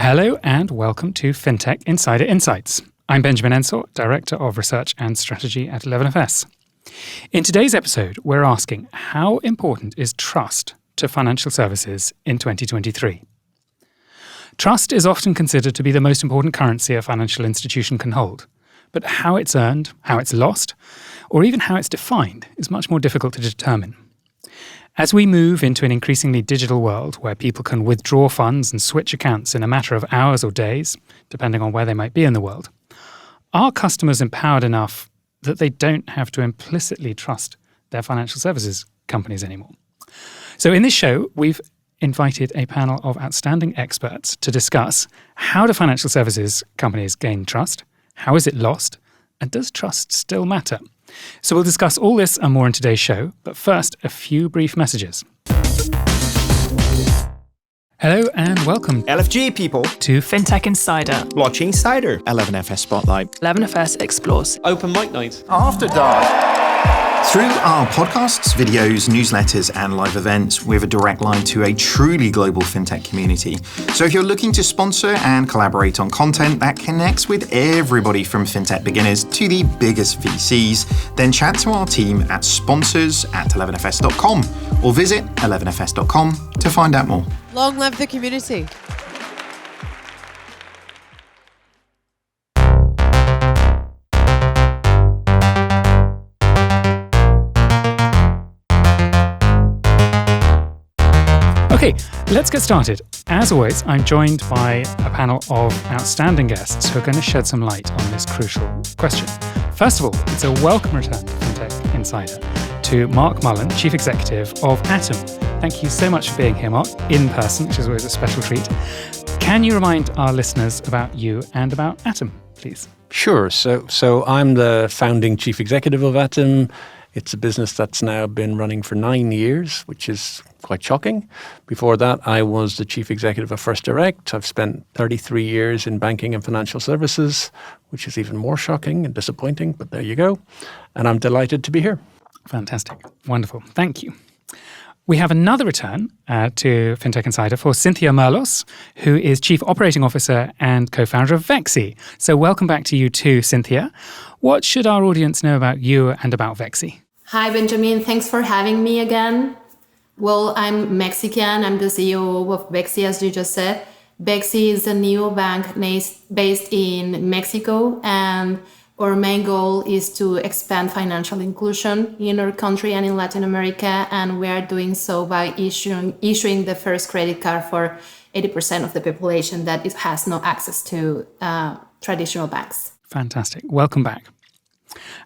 Hello and welcome to Fintech Insider Insights. I'm Benjamin Ensor, Director of Research and Strategy at 11FS. In today's episode, we're asking how important is trust to financial services in 2023? Trust is often considered to be the most important currency a financial institution can hold. But how it's earned, how it's lost, or even how it's defined is much more difficult to determine. As we move into an increasingly digital world where people can withdraw funds and switch accounts in a matter of hours or days, depending on where they might be in the world, are customers empowered enough that they don't have to implicitly trust their financial services companies anymore? So in this show, we've invited a panel of outstanding experts to discuss how do financial services companies gain trust, how is it lost, and does trust still matter? So we'll discuss all this and more in today's show, but first, a few brief messages. Hello and welcome LFG people to Fintech Insider, Blockchain Insider, 11FS Spotlight, 11FS Explores, Open Mic Night, After Dark. Through our podcasts, videos, newsletters, and live events, we have a direct line to a truly global fintech community. So if you're looking to sponsor and collaborate on content that connects with everybody from fintech beginners to the biggest VCs, then chat to our team at sponsors@11fs.com or visit 11fs.com to find out more. Long live the community. Okay, let's get started. As always, I'm joined by a panel of outstanding guests who are going to shed some light on this crucial question. First of all, it's a welcome return to Fintech Insider to Mark Mullen, Chief Executive of Atom. Thank you so much for being here, Mark, in person, which is always a special treat. Can you remind our listeners about you and about Atom, please? Sure. So I'm the founding Chief Executive of Atom. It's a business that's now been running for 9 years, which is quite shocking. Before that, I was the Chief Executive of First Direct. I've spent 33 years in banking and financial services, which is even more shocking and disappointing, but there you go. And I'm delighted to be here. Fantastic. Wonderful. Thank you. We have another return to Fintech Insider for Cinthia Merlos, who is Chief Operating Officer and co-founder of Vexi. So welcome back to you too, Cinthia. What should our audience know about you and about Vexi? Hi, Benjamin. Thanks for having me again. Well, I'm Mexican. I'm the CEO of Vexi, as you just said. Vexi is a neobank based in Mexico, and our main goal is to expand financial inclusion in our country and in Latin America, and we are doing so by issuing the first credit card for 80% of the population that has no access to traditional banks. Fantastic. Welcome back.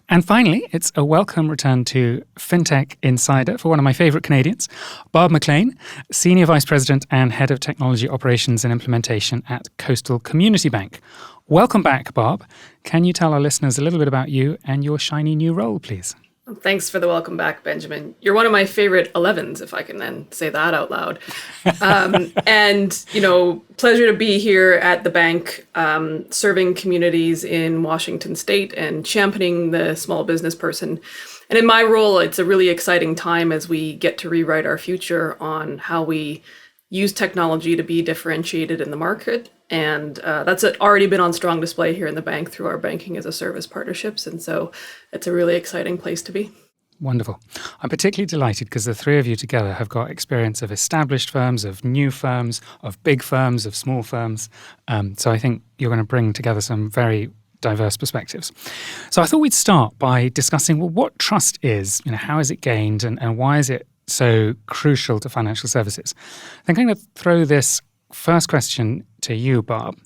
And finally, it's a welcome return to Fintech Insider for one of my favourite Canadians, Barb MacLean, Senior Vice President and Head of Technology Operations and Implementation at Coastal Community Bank. Welcome back, Barb. Can you tell our listeners a little bit about you and your shiny new role, please? Thanks for the welcome back, Benjamin. You're one of my favorite 11s, if I can then say that out loud. And, pleasure to be here at the bank, serving communities in Washington State and championing the small business person. And in my role, it's a really exciting time as we get to rewrite our future on how we use technology to be differentiated in the market. And that's already been on strong display here in the bank through our banking as a service partnerships. And so it's a really exciting place to be. Wonderful. I'm particularly delighted because the three of you together have got experience of established firms, of new firms, of big firms, of small firms. So I think you're going to bring together some very diverse perspectives. So I thought we'd start by discussing, what trust is, how is it gained and why is it so crucial to financial services? I'm going to throw this first question to you, Barb.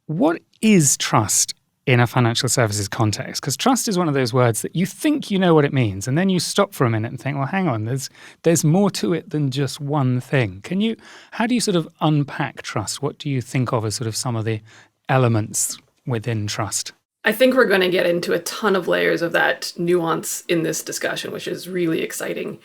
What is trust in a financial services context? Because trust is one of those words that you think you know what it means, and then you stop for a minute and think, well, hang on, there's more to it than just one thing. How do you sort of unpack trust? What do you think of as sort of some of the elements within trust? I think we're going to get into a ton of layers of that nuance in this discussion, which is really exciting.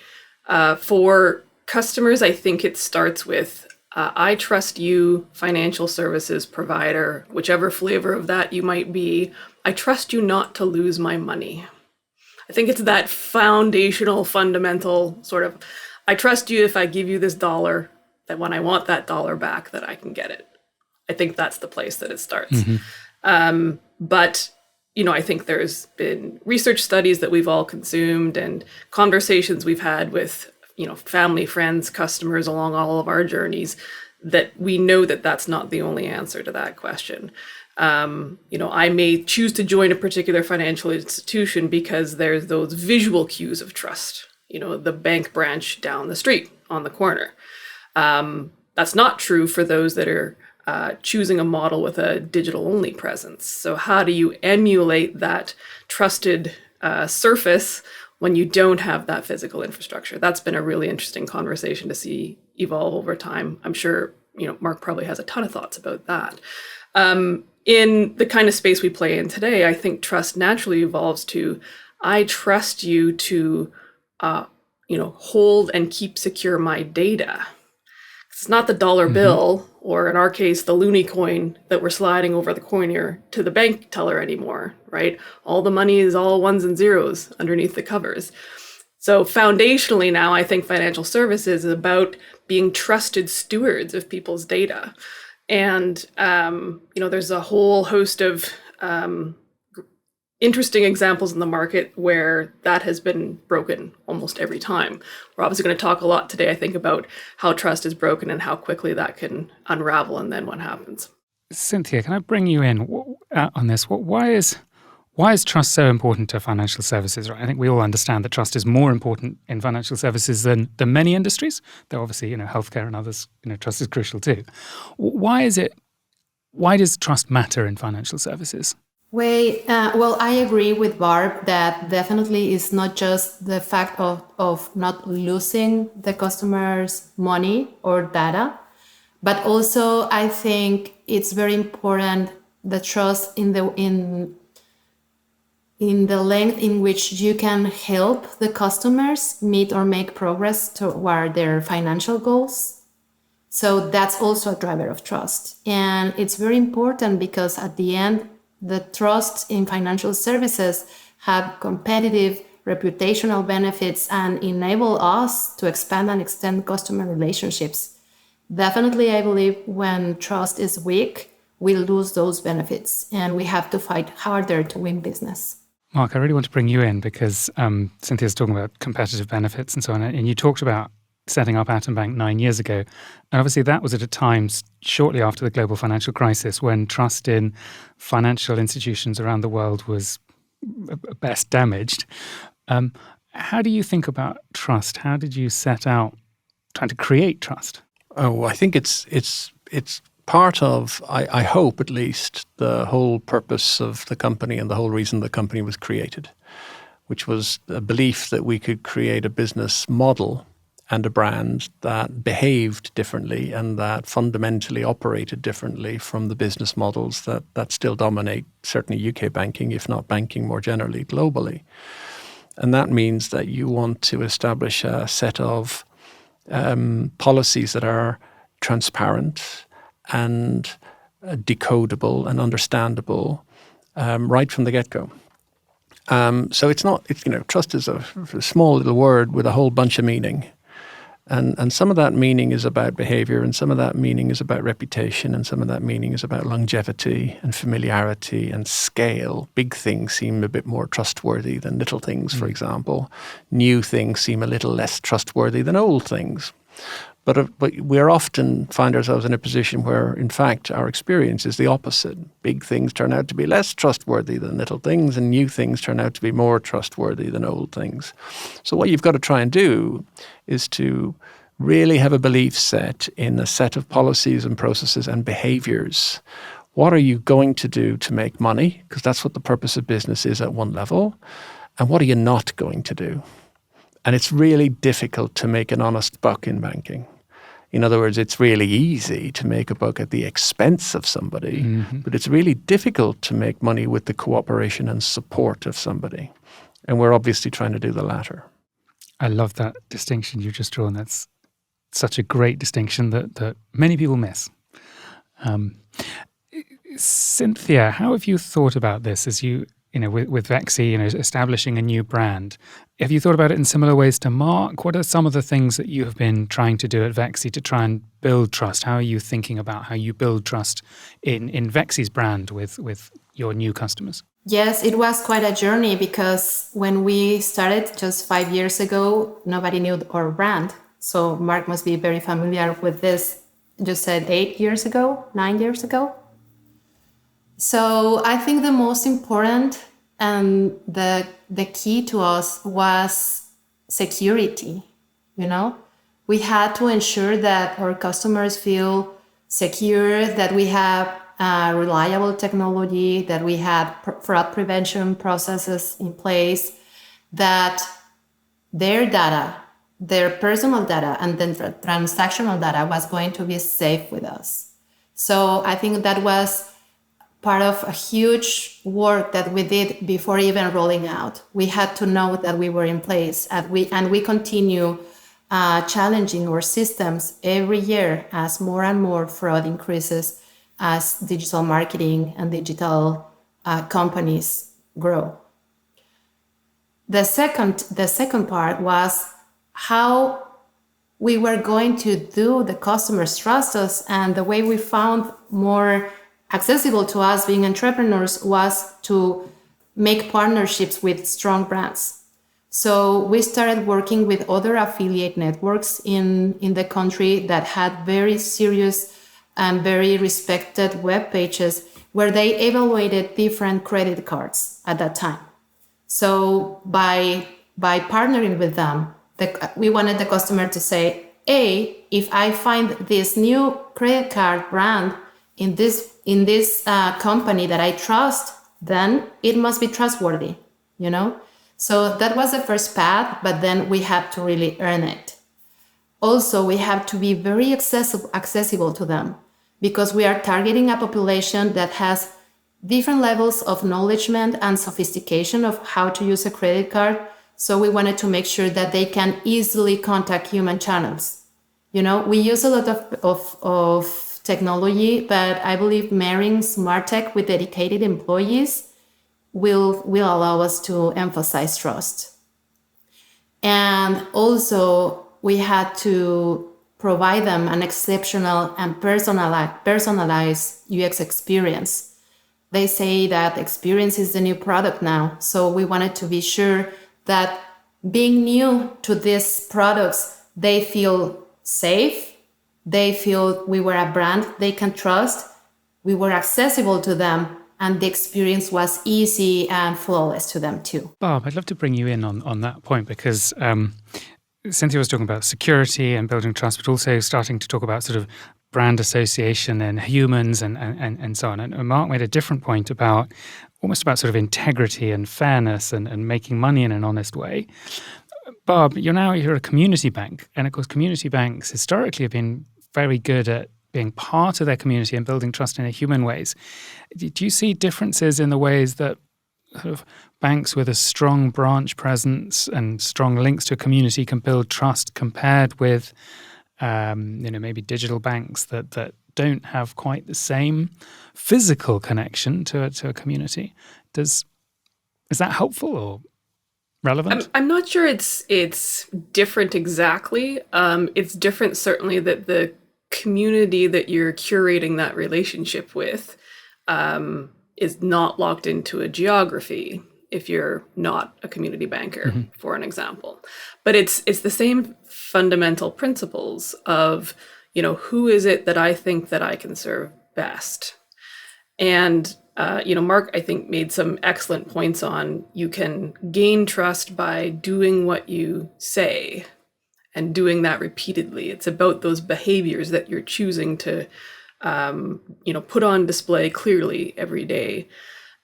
For customers, I think it starts with I trust you, financial services provider, whichever flavor of that you might be. I trust you not to lose my money. I think it's that foundational, fundamental sort of, I trust you if I give you this dollar, that when I want that dollar back, that I can get it. I think that's the place that it starts. But I think there's been research studies that we've all consumed and conversations we've had with, family, friends, customers along all of our journeys, that we know that that's not the only answer to that question. I may choose to join a particular financial institution because there's those visual cues of trust, the bank branch down the street on the corner. That's not true for those that are choosing a model with a digital-only presence. So how do you emulate that trusted surface when you don't have that physical infrastructure? That's been a really interesting conversation to see evolve over time. I'm sure, Mark probably has a ton of thoughts about that. In the kind of space we play in today, I think trust naturally evolves to, I trust you to, hold and keep secure my data. It's not the dollar bill, or in our case, the loony coin that we're sliding over the coiner to the bank teller anymore, right? All the money is all ones and zeros underneath the covers. So foundationally now, I think financial services is about being trusted stewards of people's data. And, there's a whole host of interesting examples in the market where that has been broken almost every time. We're obviously going to talk a lot today, I think, about how trust is broken and how quickly that can unravel and then what happens. Cinthia, can I bring you in on this? Why is trust so important to financial services? Right? I think we all understand that trust is more important in financial services than many industries. Though obviously, healthcare and others, trust is crucial too. Why does trust matter in financial services? Well, I agree with Barb that definitely it's not just the fact of not losing the customer's money or data, but also I think it's very important the trust in the length in which you can help the customers meet or make progress toward their financial goals. So that's also a driver of trust. And it's very important because at the end, the trust in financial services have competitive reputational benefits and enable us to expand and extend customer relationships. Definitely, I believe when trust is weak, we lose those benefits and we have to fight harder to win business. Mark, I really want to bring you in because Cynthia's talking about competitive benefits and so on, and you talked about setting up Atom Bank 9 years ago. And obviously that was at a time shortly after the global financial crisis when trust in financial institutions around the world was best damaged. How do you think about trust? How did you set out trying to create trust? Oh, I think it's part of, I hope at least, the whole purpose of the company and the whole reason the company was created, which was a belief that we could create a business model and a brand that behaved differently and that fundamentally operated differently from the business models that still dominate certainly UK banking, if not banking more generally globally. And that means that you want to establish a set of policies that are transparent and decodable and understandable right from the get-go. So trust is a small little word with a whole bunch of meaning. And some of that meaning is about behavior, and some of that meaning is about reputation, and some of that meaning is about longevity and familiarity and scale. Big things seem a bit more trustworthy than little things, for example. New things seem a little less trustworthy than old things. But we often find ourselves in a position where, in fact, our experience is the opposite. Big things turn out to be less trustworthy than little things, and new things turn out to be more trustworthy than old things. So what you've got to try and do is to really have a belief set in a set of policies and processes and behaviors. What are you going to do to make money? Because that's what the purpose of business is at one level. And what are you not going to do? And it's really difficult to make an honest buck in banking. In other words, it's really easy to make a buck at the expense of somebody, but it's really difficult to make money with the cooperation and support of somebody. And we're obviously trying to do the latter. I love that distinction you've just drawn. That's such a great distinction that many people miss. Cinthia, how have you thought about this as you with Vexi, establishing a new brand. Have you thought about it in similar ways to Mark? What are some of the things that you have been trying to do at Vexi to try and build trust? How are you thinking about how you build trust in Vexi's brand with your new customers? Yes, it was quite a journey because when we started just 5 years ago, nobody knew our brand. So Mark must be very familiar with this. Just said 8 years ago, 9 years ago. So I think the most important and the key to us was security. We had to ensure that our customers feel secure, that we have reliable technology, that we had fraud prevention processes in place, that their data, their personal data, and then transactional data was going to be safe with us. So I think that was part of a huge work that we did before even rolling out. We had to know that we were in place, and we continue challenging our systems every year as more and more fraud increases, as digital marketing and digital companies grow. The second part was how we were going to do the customers trust us, and the way we found more accessible to us being entrepreneurs was to make partnerships with strong brands. So we started working with other affiliate networks in the country that had very serious and very respected web pages where they evaluated different credit cards at that time. So by partnering with them, we wanted the customer to say, hey, if I find this new credit card brand in this company that I trust, then it must be trustworthy, So that was the first path, but then we had to really earn it. Also, we have to be very accessible to them because we are targeting a population that has different levels of knowledgement and sophistication of how to use a credit card. So we wanted to make sure that they can easily contact human channels. We use a lot of technology, but I believe marrying smart tech with dedicated employees will allow us to emphasize trust. And also, we had to provide them an exceptional and personalized UX experience. They say that experience is the new product now. So we wanted to be sure that being new to these products, they feel safe. They feel we were a brand they can trust. We were accessible to them, and the experience was easy and flawless to them too. Barb, I'd love to bring you in on that point because Cinthia was talking about security and building trust, but also starting to talk about sort of brand association and humans and so on. And Mark made a different point about almost about sort of integrity and fairness and making money in an honest way. Barb, you're a community bank, and of course community banks historically have been very good at being part of their community and building trust in human ways. Do you see differences in the ways that sort of banks with a strong branch presence and strong links to a community can build trust compared with maybe digital banks that don't have quite the same physical connection to a community? Is that helpful or relevant? I'm not sure it's different exactly. It's different certainly that the community that you're curating that relationship with is not locked into a geography if you're not a community banker, for an example. But it's the same fundamental principles of, who is it that I think that I can serve best? And Mark, I think, made some excellent points on you can gain trust by doing what you say and doing that repeatedly. It's about those behaviors that you're choosing to, put on display clearly every day.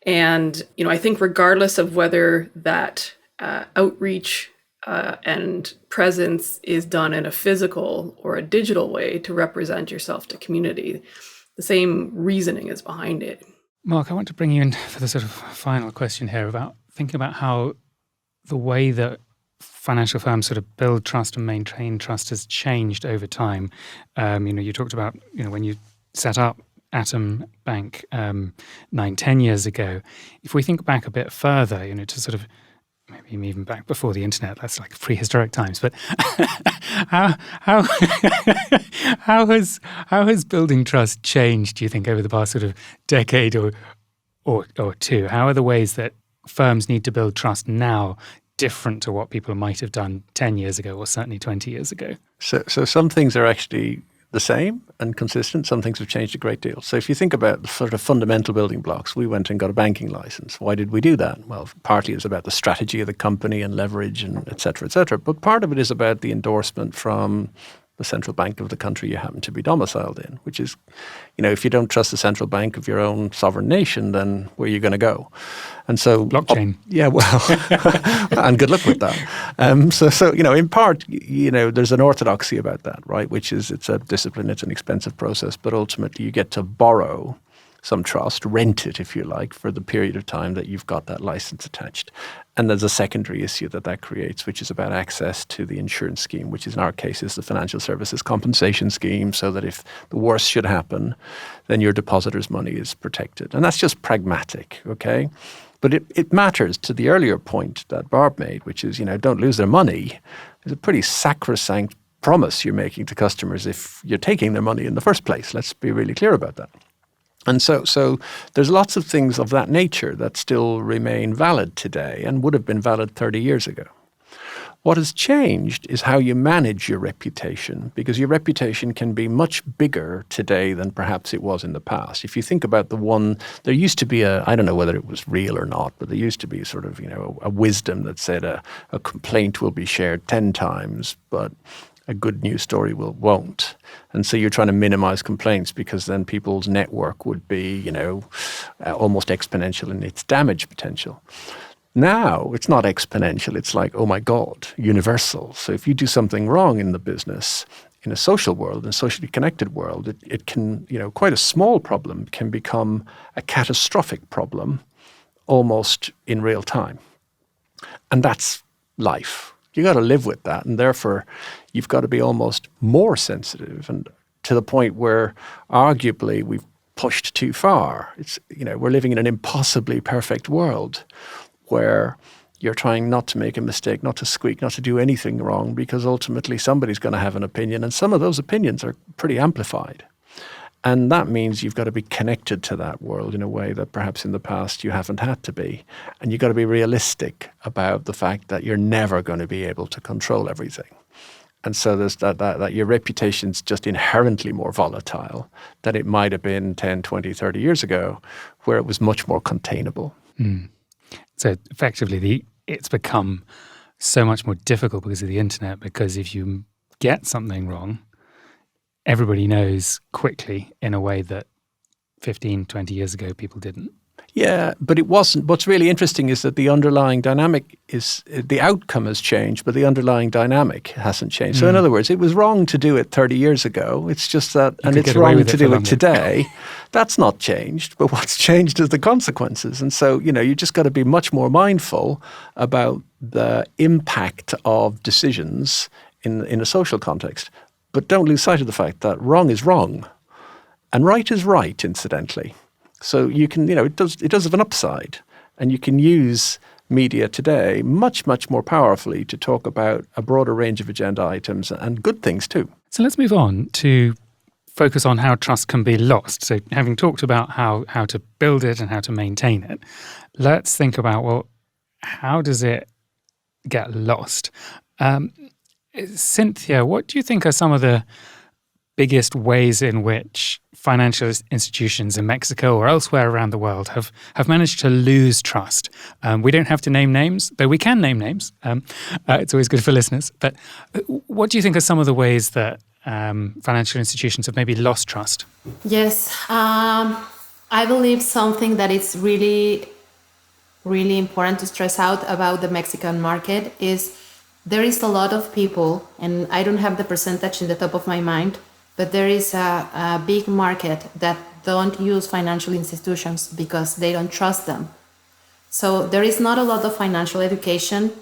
And, I think regardless of whether that outreach and presence is done in a physical or a digital way to represent yourself to community, the same reasoning is behind it. Mark, I want to bring you in for the sort of final question here about thinking about how the way that financial firms sort of build trust and maintain trust has changed over time. You talked about, when you set up Atom Bank 9-10 years ago. If we think back a bit further, to sort of maybe even back before the internet, that's like prehistoric times. But how has building trust changed, do you think, over the past sort of decade or two? How are the ways that firms need to build trust now different to what people might have done 10 years ago or certainly 20 years ago? So some things are actually the same and consistent. Some things have changed a great deal. So if you think about the sort of fundamental building blocks, we went and got a banking license. Why did we do that? Well, partly it's about the strategy of the company and leverage and et cetera, et cetera. But part of it is about the endorsement from the central bank of the country you happen to be domiciled in, which is, if you don't trust the central bank of your own sovereign nation, then where are you going to go? And so blockchain. Yeah, well, and good luck with that. So in part, there's an orthodoxy about that, right? Which is it's a discipline, it's an expensive process, but ultimately you get to borrow some trust, rent it, if you like, for the period of time that you've got that license attached. And there's a secondary issue that creates, which is about access to the insurance scheme, which is in our case is the financial services compensation scheme, so that if the worst should happen, then your depositor's money is protected. And that's just pragmatic, okay? But it matters to the earlier point that Barb made, which is, don't lose their money. It's a pretty sacrosanct promise you're making to customers if you're taking their money in the first place. Let's be really clear about that. And so there's lots of things of that nature that still remain valid today and would have been valid 30 years ago. What has changed is how you manage your reputation, because your reputation can be much bigger today than perhaps it was in the past. If you think about there used to be I don't know whether it was real or not, but there used to be sort of, a wisdom that said a complaint will be shared 10 times, but a good news story won't. And so you're trying to minimize complaints because then people's network would be, almost exponential in its damage potential. Now it's not exponential. It's like, oh my God, universal. So if you do something wrong in the business, in a social world, in a socially connected world, it can, quite a small problem can become a catastrophic problem almost in real time. And that's life. You got to live with that, and therefore you've got to be almost more sensitive, and to the point where arguably we've pushed too far. It's we're living in an impossibly perfect world where you're trying not to make a mistake, not to squeak, not to do anything wrong, because ultimately somebody's going to have an opinion, and some of those opinions are pretty amplified. And that means you've got to be connected to that world in a way that perhaps in the past you haven't had to be. And you've got to be realistic about the fact that you're never going to be able to control everything. And so there's that your reputation's just inherently more volatile than it might have been 10, 20, 30 years ago, where it was much more containable. Mm. So effectively, it's become so much more difficult because of the internet, because if you get something wrong, everybody knows quickly in a way that 15, 20 years ago people didn't. Yeah, but it wasn't. What's really interesting is that the underlying dynamic is, the outcome has changed, but the underlying dynamic hasn't changed. So in other words, it was wrong to do it 30 years ago. It's just that, and it's wrong to do it today. That's not changed, but what's changed is the consequences. And so, you just got to be much more mindful about the impact of decisions in a social context. But don't lose sight of the fact that wrong is wrong and right is right, incidentally. So you can, it does have an upside, and you can use media today much, much more powerfully to talk about a broader range of agenda items and good things too. So let's move on to focus on how trust can be lost. So having talked about how to build it and how to maintain it, let's think about, well, how does it get lost? Cinthia, what do you think are some of the biggest ways in which financial institutions in Mexico or elsewhere around the world have managed to lose trust? We don't have to name names, though we can name names. It's always good for listeners. But what do you think are some of the ways that financial institutions have maybe lost trust? Yes, I believe something that is really, really important to stress out about the Mexican market is there is a lot of people, and I don't have the percentage in the top of my mind, but there is a big market that don't use financial institutions because they don't trust them. So there is not a lot of financial education.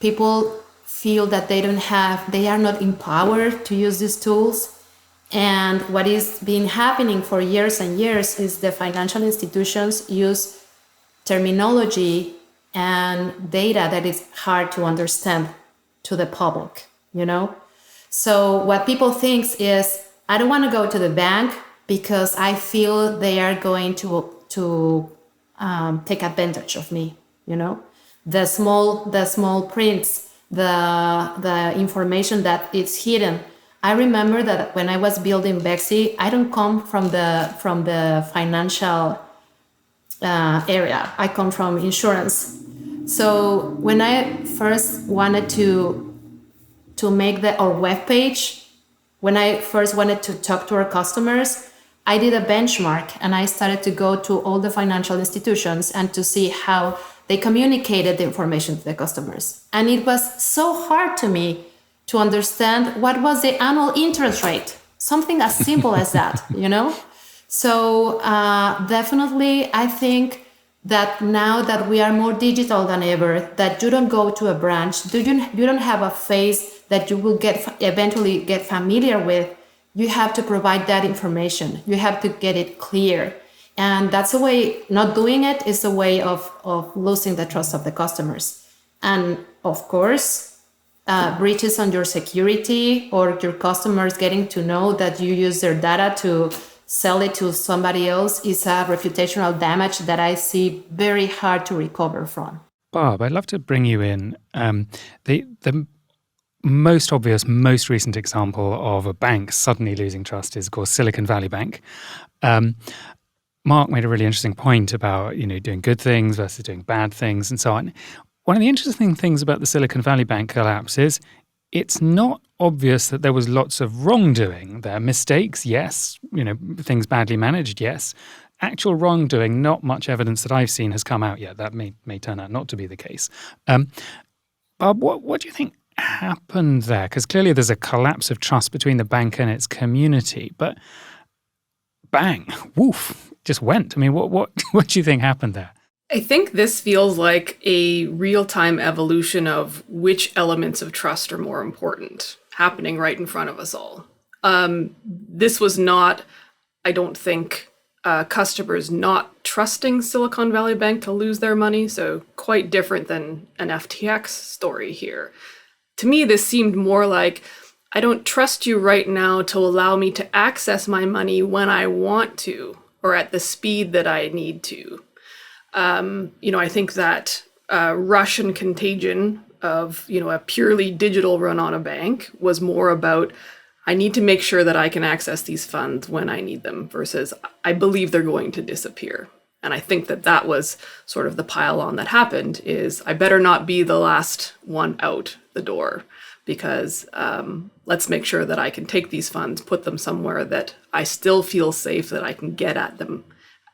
People feel that they are not empowered to use these tools. And what is been happening for years and years is the financial institutions use terminology and data that is hard to understand to the public, So what people think is, I don't want to go to the bank because I feel they are going to take advantage of me, The small prints, the information that is hidden. I remember that when I was building Vexi, I don't come from the financial area. I come from insurance. So when I first wanted to make our web page, when I first wanted to talk to our customers, I did a benchmark and I started to go to all the financial institutions and to see how they communicated the information to the customers. And it was so hard to me to understand what was the annual interest rate, something as simple as that, So definitely, I think that now that we are more digital than ever, that you don't go to a branch, you don't have a face that you will eventually get familiar with, you have to provide that information. You have to get it clear. And that's a way, not doing it is a way of losing the trust of the customers. And of course, breaches on your security or your customers getting to know that you use their data to sell it to somebody else is a reputational damage that I see very hard to recover from. Barb, I'd love to bring you in. The most obvious, most recent example of a bank suddenly losing trust is, of course, Silicon Valley Bank. Mark made a really interesting point about, doing good things versus doing bad things and so on. One of the interesting things about the Silicon Valley Bank collapse is it's not obvious that there was lots of wrongdoing there. Mistakes, yes. Things badly managed, yes. Actual wrongdoing, not much evidence that I've seen has come out yet. That may turn out not to be the case. Bob, what do you think happened there? Because clearly there's a collapse of trust between the bank and its community. But bang, woof, just went. I mean, what do you think happened there? I think this feels like a real-time evolution of which elements of trust are more important happening right in front of us all. This was not, I don't think, customers not trusting Silicon Valley Bank to lose their money, so quite different than an FTX story here. To me, this seemed more like, I don't trust you right now to allow me to access my money when I want to, or at the speed that I need to. I think that rush and contagion of, a purely digital run on a bank was more about, I need to make sure that I can access these funds when I need them versus I believe they're going to disappear. And I think that was sort of the pile on that happened is I better not be the last one out the door because let's make sure that I can take these funds, put them somewhere that I still feel safe that I can get at them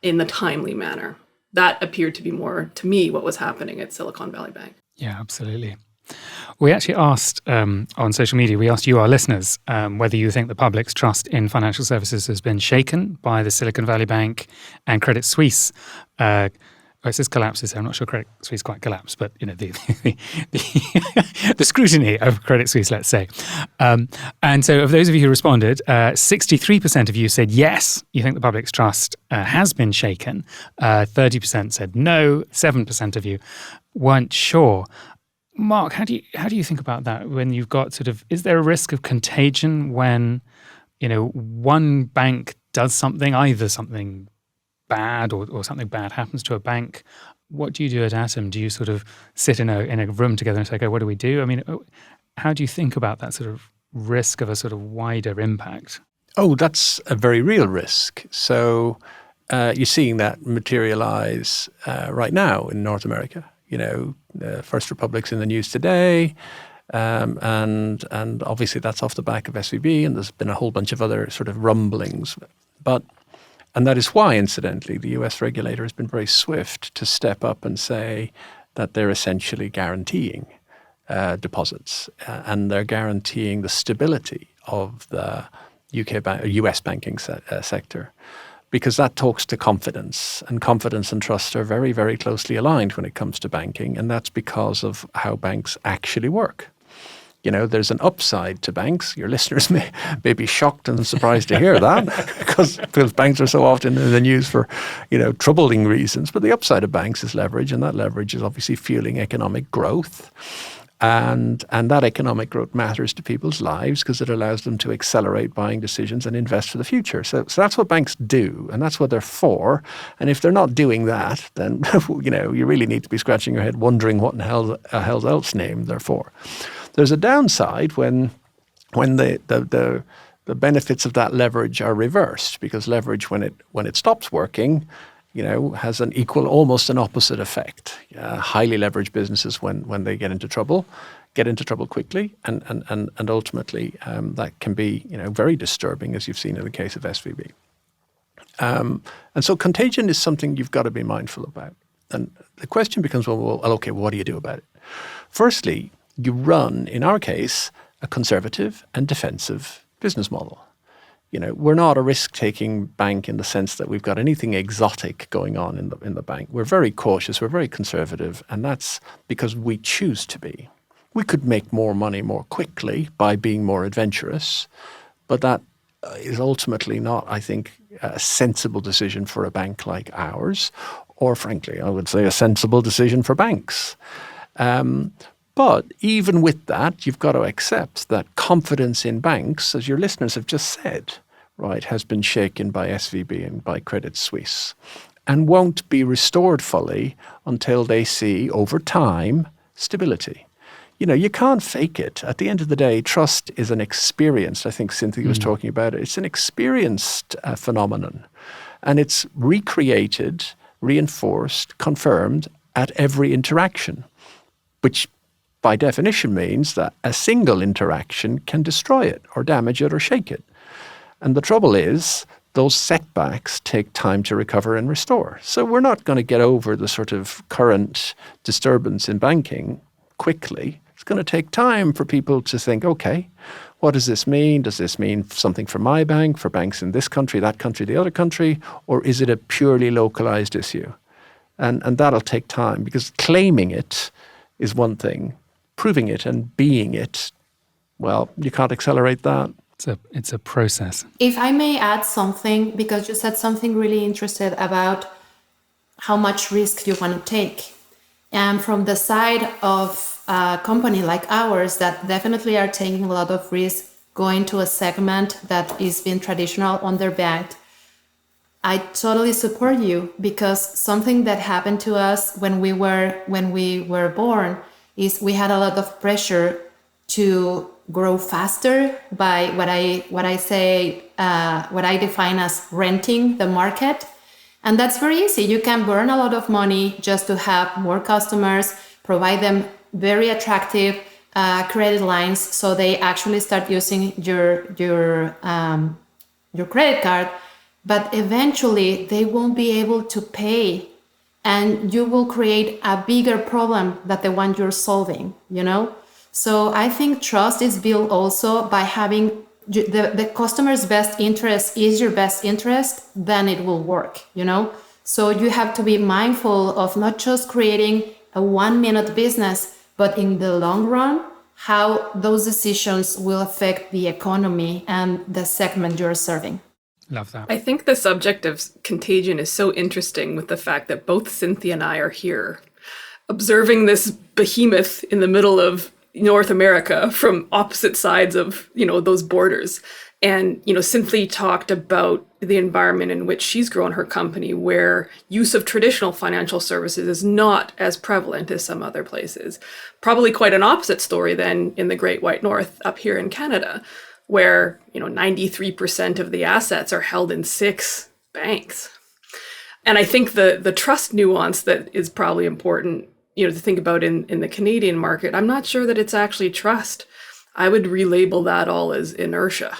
in the timely manner. That appeared to be more, to me, what was happening at Silicon Valley Bank. Yeah, absolutely. We actually asked on social media, we asked you, our listeners, whether you think the public's trust in financial services has been shaken by the Silicon Valley Bank and Credit Suisse. It says collapses. I'm not sure Credit Suisse quite collapsed, but the scrutiny of Credit Suisse, let's say. And so, of those of you who responded, 63% of you said yes, you think the public's trust has been shaken. 30% said no. 7% of you weren't sure. Mark, how do you think about that? When you've got is there a risk of contagion when one bank does something, either something bad or something bad happens to a bank? What do you do at Atom? Do you sort of sit in a room together and say, okay, what do we do? I mean, how do you think about that sort of risk of a sort of wider impact? Oh, that's a very real risk. So you're seeing that materialize right now in North America. First Republic's in the news today. And obviously that's off the back of SVB, and there's been a whole bunch of other sort of rumblings. And that is why, incidentally, the US regulator has been very swift to step up and say that they're essentially guaranteeing deposits and they're guaranteeing the stability of the US banking sector, because that talks to confidence, and confidence and trust are very, very closely aligned when it comes to banking, and that's because of how banks actually work. There's an upside to banks. Your listeners may be shocked and surprised to hear that because banks are so often in the news for, troubling reasons. But the upside of banks is leverage, and that leverage is obviously fueling economic growth. And that economic growth matters to people's lives because it allows them to accelerate buying decisions and invest for the future. So that's what banks do, and that's what they're for. And if they're not doing that, then you really need to be scratching your head wondering what in hell's else name they're for. There's a downside when the benefits of that leverage are reversed, because leverage when it stops working, has almost an opposite effect. Highly leveraged businesses, when they get into trouble quickly, and ultimately that can be very disturbing, as you've seen in the case of SVB. And so contagion is something you've got to be mindful about. And the question becomes, okay, what do you do about it? Firstly, you run, in our case, a conservative and defensive business model. We're not a risk-taking bank in the sense that we've got anything exotic going on in the bank. We're very cautious, we're very conservative, and that's because we choose to be. We could make more money more quickly by being more adventurous, but that is ultimately not, I think, a sensible decision for a bank like ours, or frankly, I would say a sensible decision for banks. But even with that, you've got to accept that confidence in banks, as your listeners have just said, right, has been shaken by SVB and by Credit Suisse, and won't be restored fully until they see, over time, stability. You can't fake it. At the end of the day, trust is an experienced, I think Cinthia was talking about it, it's an experienced phenomenon. And it's recreated, reinforced, confirmed at every interaction, which by definition means that a single interaction can destroy it or damage it or shake it. And the trouble is, those setbacks take time to recover and restore. So we're not going to get over the sort of current disturbance in banking quickly. It's going to take time for people to think, okay, what does this mean? Does this mean something for my bank, for banks in this country, that country, the other country? Or is it a purely localized issue? And that'll take time, because claiming it is one thing. Proving it and being it, well, you can't accelerate that. It's a process. If I may add something, because you said something really interesting about how much risk you want to take. And from the side of a company like ours that definitely are taking a lot of risk going to a segment that is being traditional underbanked, I totally support you, because something that happened to us when we were born is we had a lot of pressure to grow faster by what I define as renting the market. And that's very easy. You can burn a lot of money just to have more customers, provide them very attractive credit lines, so they actually start using your credit card. But eventually they won't be able to pay, and you will create a bigger problem than the one you're solving, So I think trust is built also by having the customer's best interest is your best interest, then it will work, So you have to be mindful of not just creating a 1-minute business, but in the long run, how those decisions will affect the economy and the segment you're serving. Love that. I think the subject of contagion is so interesting, with the fact that both Cinthia and I are here observing this behemoth in the middle of North America from opposite sides of, those borders. And, Cinthia talked about the environment in which she's grown her company, where use of traditional financial services is not as prevalent as some other places. Probably quite an opposite story then in the Great White North up here in Canada, where 93% of the assets are held in 6 banks. And I think the trust nuance that is probably important, to think about in the Canadian market, I'm not sure that it's actually trust. I would relabel that all as inertia,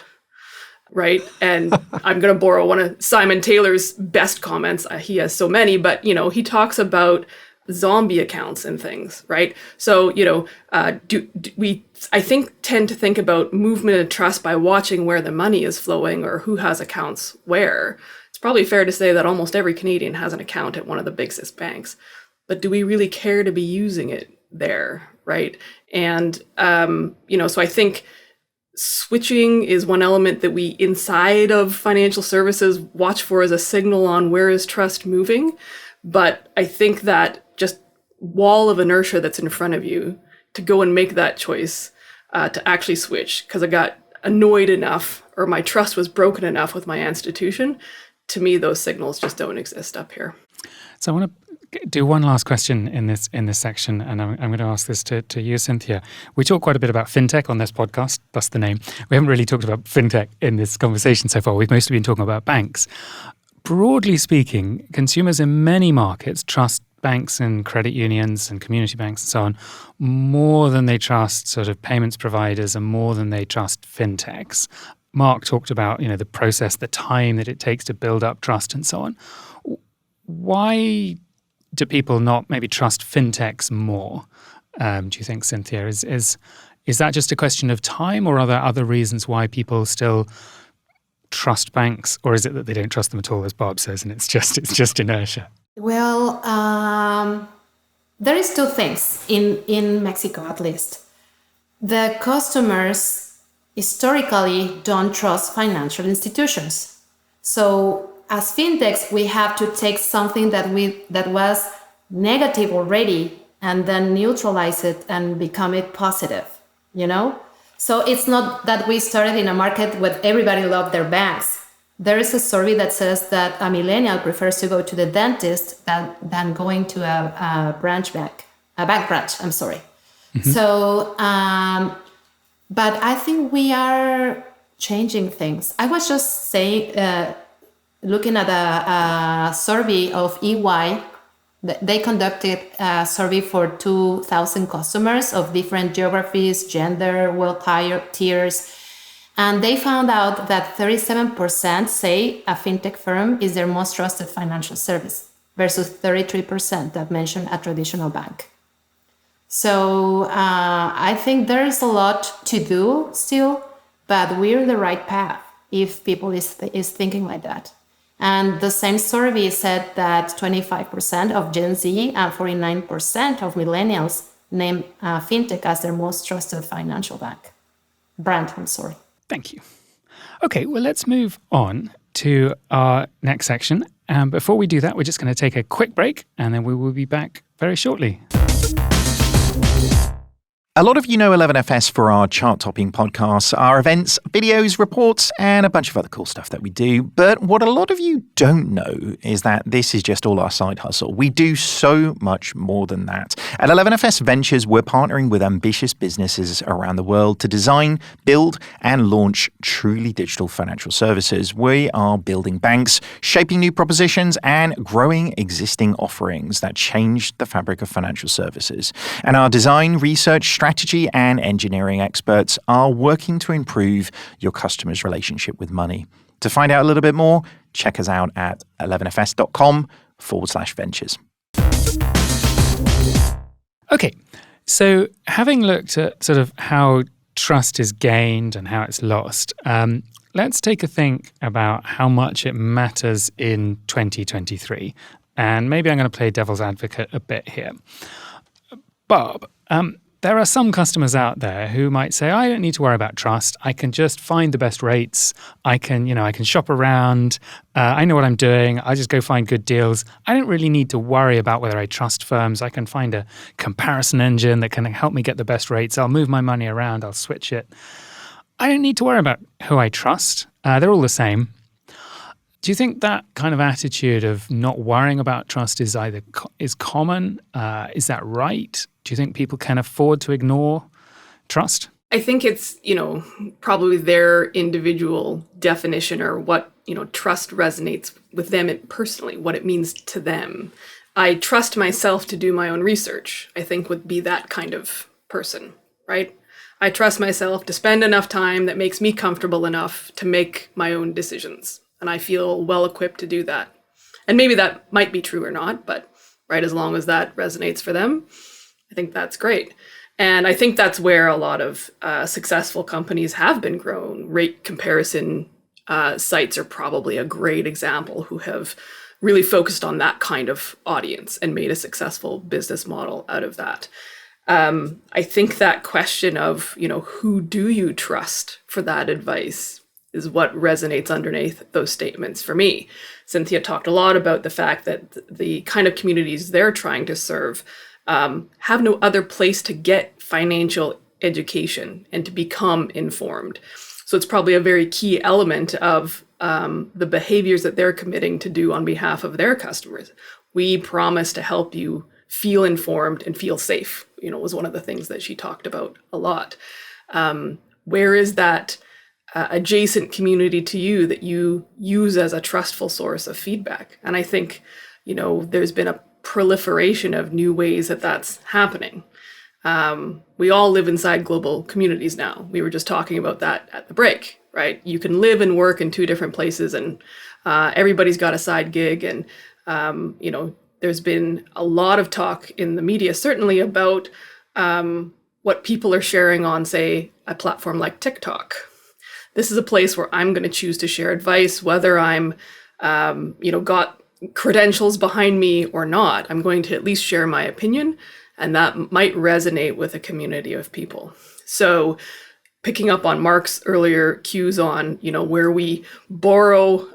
right? And I'm going to borrow one of Simon Taylor's best comments. He has so many, but he talks about zombie accounts and things, right? So, we, I think, tend to think about movement and trust by watching where the money is flowing or who has accounts where. It's probably fair to say that almost every Canadian has an account at one of the big 6 banks. But do we really care to be using it there, right? And, so I think switching is one element that we inside of financial services watch for as a signal on where is trust moving. But I think that just wall of inertia that's in front of you to go and make that choice to actually switch because I got annoyed enough or my trust was broken enough with my institution, to me, those signals just don't exist up here. So I want to do one last question in this section, and I'm going to ask this to you, Cinthia. We talk quite a bit about fintech on this podcast, thus the name. We haven't really talked about fintech in this conversation so far. We've mostly been talking about banks. Broadly speaking, consumers in many markets trust banks and credit unions and community banks and so on more than they trust sort of payments providers and more than they trust fintechs. Mark talked about, the process, the time that it takes to build up trust and so on. Why do people not maybe trust fintechs more? Do you think, Cinthia? Is that just a question of time, or are there other reasons why people still trust banks, or is it that they don't trust them at all, as Barb says, and it's just inertia? Well, there is two things in Mexico, at least. The customers historically don't trust financial institutions. So as fintechs, we have to take something that was negative already and then neutralize it and become it positive, So it's not that we started in a market where everybody loved their banks. There is a survey that says that a millennial prefers to go to the dentist than going to a bank branch. Mm-hmm. So, but I think we are changing things. I was just saying, looking at a survey of EY, they conducted a survey for 2,000 customers of different geographies, gender, wealth tiers. And they found out that 37% say a fintech firm is their most trusted financial service versus 33% that mention a traditional bank. So I think there is a lot to do still, but we're in the right path if people is thinking like that. And the same survey said that 25% of Gen Z and 49% of millennials name fintech as their most trusted financial brand. Thank you. Okay, well, let's move on to our next section. And before we do that, we're just going to take a quick break, and then we will be back very shortly. A lot of you know 11FS for our chart-topping podcasts, our events, videos, reports, and a bunch of other cool stuff that we do. But what a lot of you don't know is that this is just all our side hustle. We do so much more than that. At 11FS Ventures, we're partnering with ambitious businesses around the world to design, build, and launch truly digital financial services. We are building banks, shaping new propositions, and growing existing offerings that change the fabric of financial services. And our design, research, strategy and engineering experts are working to improve your customer's relationship with money. To find out a little bit more, check us out at 11fs.com/ventures. Okay, so having looked at sort of how trust is gained and how it's lost, let's take a think about how much it matters in 2023. And maybe I'm going to play devil's advocate a bit here. Barb, there are some customers out there who might say, I don't need to worry about trust. I can just find the best rates. I can shop around. I know what I'm doing. I just go find good deals. I don't really need to worry about whether I trust firms. I can find a comparison engine that can help me get the best rates. I'll move my money around. I'll switch it. I don't need to worry about who I trust. They're all the same. Do you think that kind of attitude of not worrying about trust is common? Is that right? Do you think people can afford to ignore trust? I think it's, probably their individual definition or what, trust resonates with them personally, what it means to them. I trust myself to do my own research, I think would be that kind of person, right? I trust myself to spend enough time that makes me comfortable enough to make my own decisions. And I feel well equipped to do that. And maybe that might be true or not, but right, as long as that resonates for them, I think that's great. And I think that's where a lot of successful companies have been grown. Rate comparison sites are probably a great example who have really focused on that kind of audience and made a successful business model out of that. I think that question of, who do you trust for that advice is what resonates underneath those statements for me. Cinthia talked a lot about the fact that the kind of communities they're trying to serve have no other place to get financial education and to become informed. So it's probably a very key element of the behaviors that they're committing to do on behalf of their customers. We promise to help you feel informed and feel safe, was one of the things that she talked about a lot. Where is that adjacent community to you that you use as a trustful source of feedback? And I think, there's been a proliferation of new ways that that's happening. We all live inside global communities now. We were just talking about that at the break, right? You can live and work in two different places, and everybody's got a side gig. And, there's been a lot of talk in the media, certainly about what people are sharing on, say, a platform like TikTok. This is a place where I'm going to choose to share advice, whether I'm, got credentials behind me or not. I'm going to at least share my opinion, and that might resonate with a community of people. So picking up on Mark's earlier cues on, where we borrow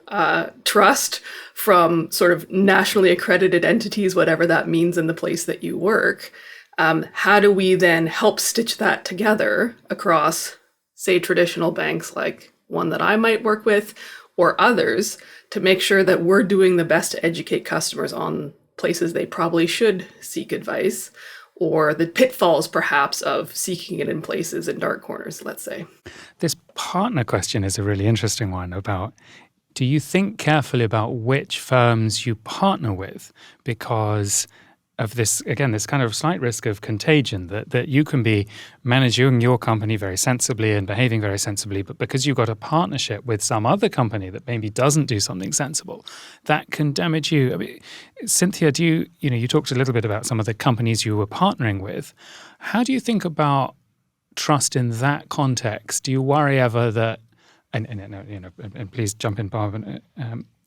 trust from sort of nationally accredited entities, whatever that means in the place that you work, how do we then help stitch that together across, say, traditional banks like one that I might work with or others, to make sure that we're doing the best to educate customers on places they probably should seek advice, or the pitfalls perhaps of seeking it in places in dark corners, let's say. This partner question is a really interesting one about, do you think carefully about which firms you partner with? Because of this, again, this kind of slight risk of contagion, that you can be managing your company very sensibly and behaving very sensibly, but because you've got a partnership with some other company that maybe doesn't do something sensible, that can damage you. I mean, Cinthia, you talked a little bit about some of the companies you were partnering with. How do you think about trust in that context? Do you worry ever that, and please jump in, Barb,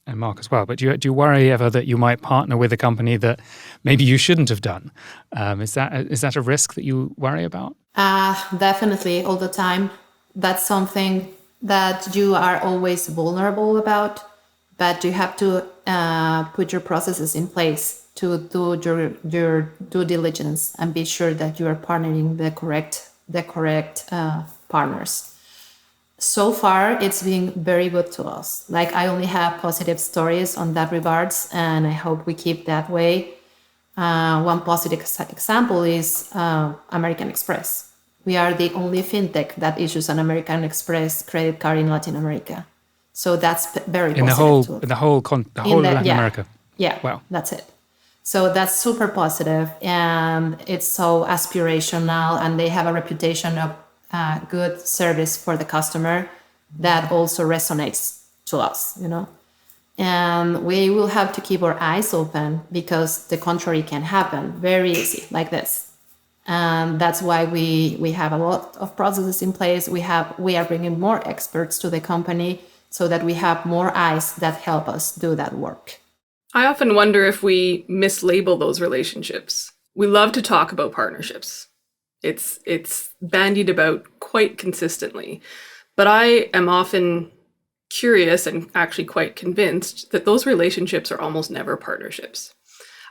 and Mark as well, but do you worry ever that you might partner with a company that maybe you shouldn't have done? Is that a risk that you worry about? Definitely, all the time. That's something that you are always vulnerable about, but you have to put your processes in place to do your due diligence and be sure that you are partnering the correct partners. So far, it's been very good to us. Like, I only have positive stories on that regards, and I hope we keep that way. One positive example is American Express. We are the only fintech that issues an American Express credit card in Latin America. So that's very positive. In the whole Latin America. Yeah, wow. That's it. So that's super positive, and it's so aspirational, and they have a reputation of good service for the customer that also resonates to us, And we will have to keep our eyes open, because the contrary can happen very easy like this. And that's why we have a lot of processes in place. We are bringing more experts to the company so that we have more eyes that help us do that work. I often wonder if we mislabel those relationships. We love to talk about partnerships. It's bandied about quite consistently. But I am often curious and actually quite convinced that those relationships are almost never partnerships.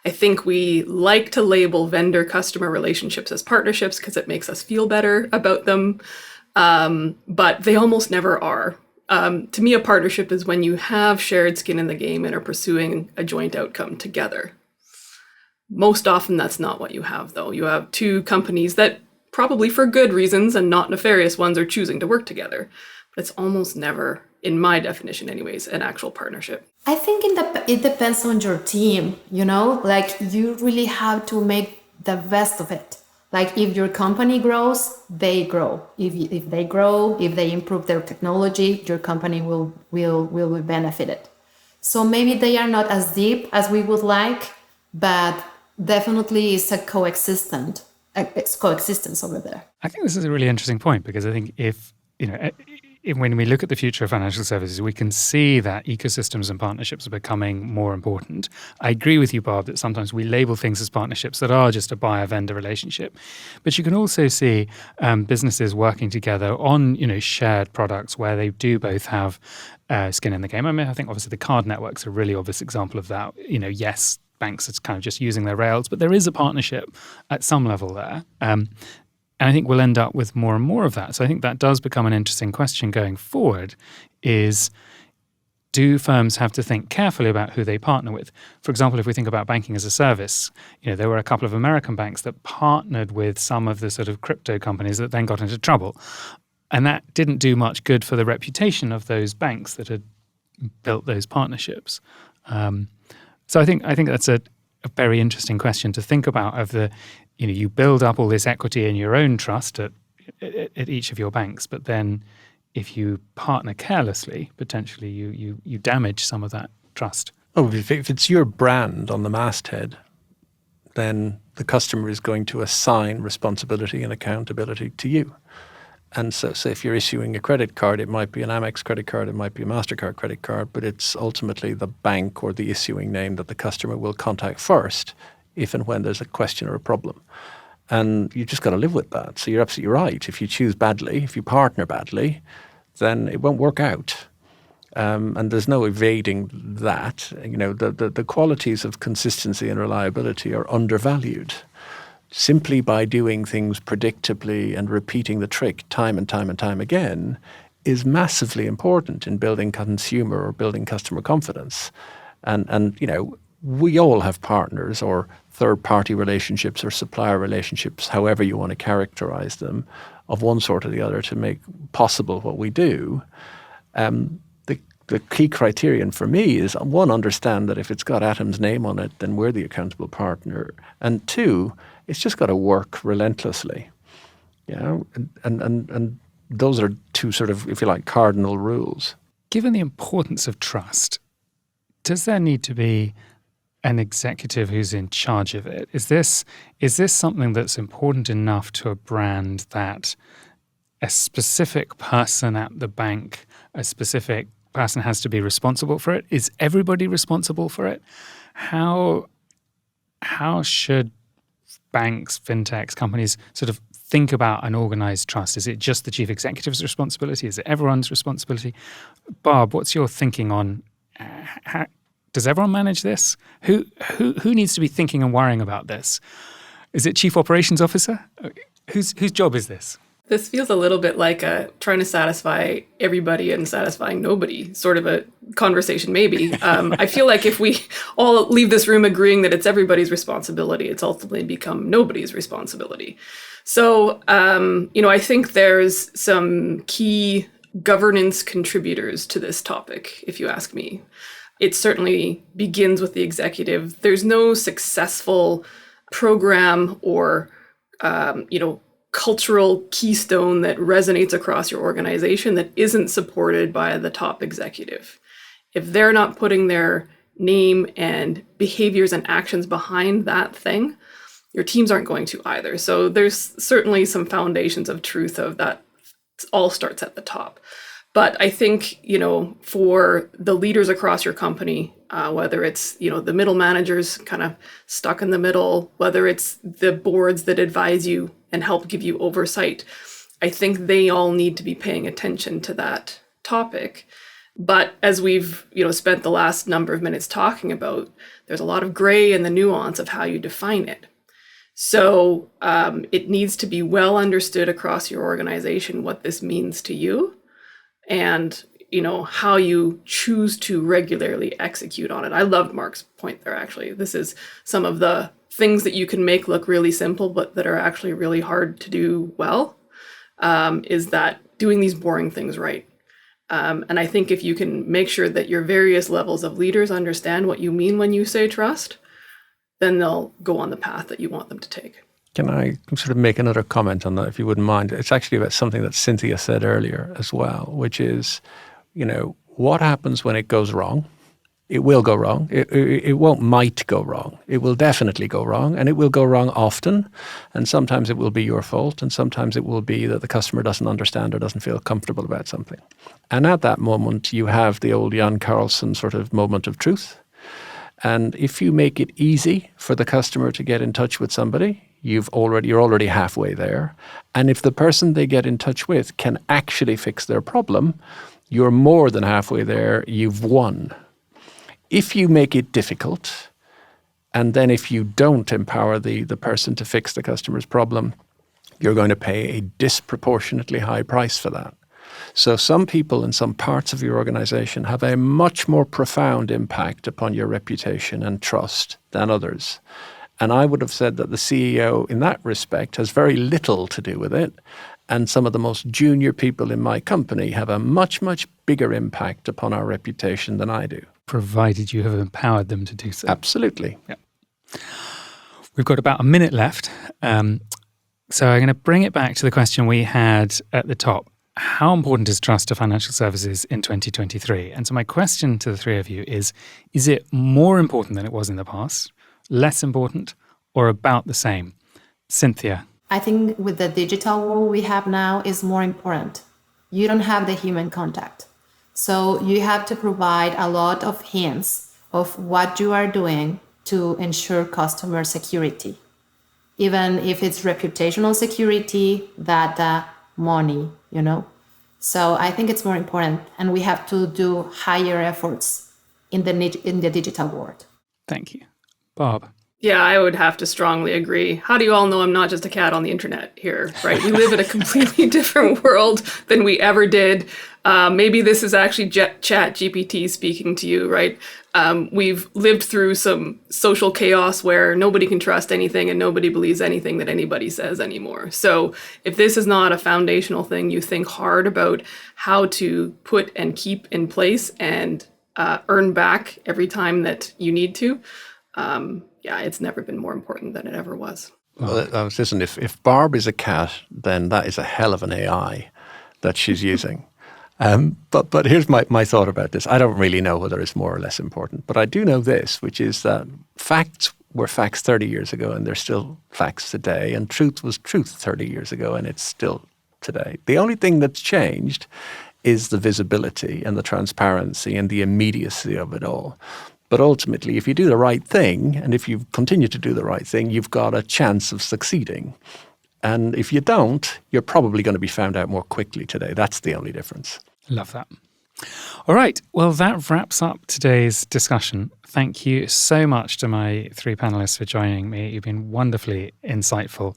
I think we like to label vendor-customer relationships as partnerships because it makes us feel better about them, but they almost never are. To me, a partnership is when you have shared skin in the game and are pursuing a joint outcome together. Most often, that's not what you have, though. You have two companies that, probably for good reasons and not nefarious ones, are choosing to work together. But it's almost never, in my definition anyways, an actual partnership. I think it depends on your team, Like, you really have to make the best of it. Like, if your company grows, they grow. If they grow, if they improve their technology, your company will be benefited. So maybe they are not as deep as we would like, but definitely it's a coexistence over there. I think this is a really interesting point, because I think if when we look at the future of financial services, we can see that ecosystems and partnerships are becoming more important. I agree with you, Barb, that sometimes we label things as partnerships that are just a buyer-vendor relationship. But you can also see businesses working together on, shared products where they do both have skin in the game. I mean, I think obviously the card network's a really obvious example of that. Yes, banks are kind of just using their rails, but there is a partnership at some level there. And I think we'll end up with more and more of that. So I think that does become an interesting question going forward is, do firms have to think carefully about who they partner with? For example, if we think about banking as a service, there were a couple of American banks that partnered with some of the sort of crypto companies that then got into trouble. And that didn't do much good for the reputation of those banks that had built those partnerships. So I think that's a very interesting question to think about of the, you build up all this equity in your own trust at each of your banks, but then if you partner carelessly, potentially you damage some of that trust. Oh, if it's your brand on the masthead, then the customer is going to assign responsibility and accountability to you. And so if you're issuing a credit card, it might be an Amex credit card, it might be a MasterCard credit card, but it's ultimately the bank or the issuing name that the customer will contact first if and when there's a question or a problem. And you just got to live with that. So you're absolutely right. If you choose badly, if you partner badly, then it won't work out. And there's no evading that. The qualities of consistency and reliability are undervalued. Simply by doing things predictably and repeating the trick time and time and time again is massively important in building consumer or building customer confidence. And we all have partners or third-party relationships or supplier relationships, however you want to characterize them, of one sort or the other to make possible what we do. The key criterion for me is, one, understand that if it's got Atom's name on it, then we're the accountable partner. And two, it's just got to work relentlessly. And those are two sort of, if you like, cardinal rules. Given the importance of trust, does there need to be an executive who's in charge of it? Is this something that's important enough to a brand that a specific person at the bank, a specific person has to be responsible for it? Is everybody responsible for it? How should banks, fintechs, companies sort of think about an organized trust? Is it just the chief executive's responsibility? Is it everyone's responsibility? Barb, what's your thinking on how does everyone manage this? Who needs to be thinking and worrying about this? Is it chief operations officer? Whose job is this? This feels a little bit like trying to satisfy everybody and satisfying nobody sort of a conversation, maybe. I feel like if we all leave this room agreeing that it's everybody's responsibility, it's ultimately become nobody's responsibility. So, I think there's some key governance contributors to this topic, if you ask me. It certainly begins with the executive. There's no successful program or, cultural keystone that resonates across your organization that isn't supported by the top executive. If they're not putting their name and behaviors and actions behind that thing, your teams aren't going to either. So there's certainly some foundations of truth of that all starts at the top. But I think, for the leaders across your company, whether it's, the middle managers kind of stuck in the middle, whether it's the boards that advise you and help give you oversight, I think they all need to be paying attention to that topic. But as we've, spent the last number of minutes talking about, there's a lot of gray in the nuance of how you define it. So it needs to be well understood across your organization what this means to you and, how you choose to regularly execute on it. I loved Mark's point there, actually. This is some of the things that you can make look really simple, but that are actually really hard to do well, is that doing these boring things right. And I think if you can make sure that your various levels of leaders understand what you mean when you say trust, then they'll go on the path that you want them to take. Can I sort of make another comment on that, if you wouldn't mind? It's actually about something that Cinthia said earlier as well, which is, what happens when it goes wrong It will go wrong. It won't might go wrong. It will definitely go wrong, and it will go wrong often. And sometimes it will be your fault, and sometimes it will be that the customer doesn't understand or doesn't feel comfortable about something. And at that moment, you have the old Jan Carlson sort of moment of truth. And if you make it easy for the customer to get in touch with somebody, you're already halfway there. And if the person they get in touch with can actually fix their problem, you're more than halfway there. You've won. If you make it difficult, and then if you don't empower the person to fix the customer's problem, you're going to pay a disproportionately high price for that. So some people in some parts of your organization have a much more profound impact upon your reputation and trust than others. And I would have said that the CEO in that respect has very little to do with it. And some of the most junior people in my company have a much, much bigger impact upon our reputation than I do. Provided you have empowered them to do so. Absolutely. Yeah. We've got about a minute left. So I'm going to bring it back to the question we had at the top. How important is trust to financial services in 2023? And so my question to the three of you is it more important than it was in the past, less important, or about the same? Cinthia. I think with the digital world we have now is more important. You don't have the human contact. So you have to provide a lot of hints of what you are doing to ensure customer security. Even if it's reputational security, data, money, So I think it's more important, and we have to do higher efforts in the digital world. Thank you. Barb. Yeah, I would have to strongly agree. How do you all know I'm not just a cat on the internet here, right? We live in a completely different world than we ever did. Maybe this is actually Chat GPT speaking to you, right? We've lived through some social chaos where nobody can trust anything and nobody believes anything that anybody says anymore. So if this is not a foundational thing, you think hard about how to put and keep in place and earn back every time that you need to. It's never been more important than it ever was. Well, listen, if Barb is a cat, then that is a hell of an AI that she's using. But here's my thought about this. I don't really know whether it's more or less important, but I do know this, which is that facts were facts 30 years ago and they're still facts today, and truth was truth 30 years ago and it's still today. The only thing that's changed is the visibility and the transparency and the immediacy of it all. But ultimately, if you do the right thing, and if you continue to do the right thing, you've got a chance of succeeding. And if you don't, you're probably going to be found out more quickly today. That's the only difference. Love that. All right. Well, that wraps up today's discussion. Thank you so much to my three panelists for joining me. You've been wonderfully insightful.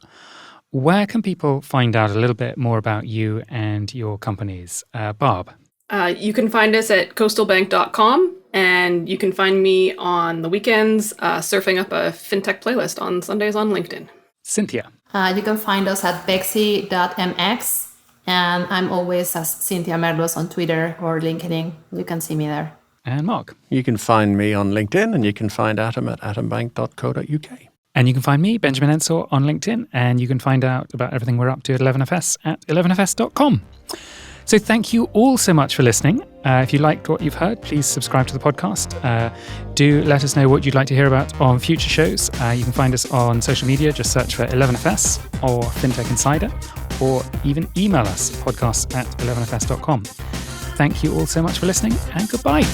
Where can people find out a little bit more about you and your companies? Barb? You can find us at coastalbank.com. And you can find me on the weekends surfing up a fintech playlist on Sundays on LinkedIn. Cinthia. You can find us at vexi.mx. And I'm always as Cinthia Merlos on Twitter or LinkedIn. You can see me there. And Mark. You can find me on LinkedIn, and you can find Atom at atombank.co.uk. And you can find me, Benjamin Ensor, on LinkedIn. And you can find out about everything we're up to at 11FS at 11FS.com. So thank you all so much for listening. If you liked what you've heard, please subscribe to the podcast. Do let us know what you'd like to hear about on future shows. You can find us on social media. Just search for 11FS or Fintech Insider, or even email us, podcasts@11fs.com. Thank you all so much for listening, and goodbye.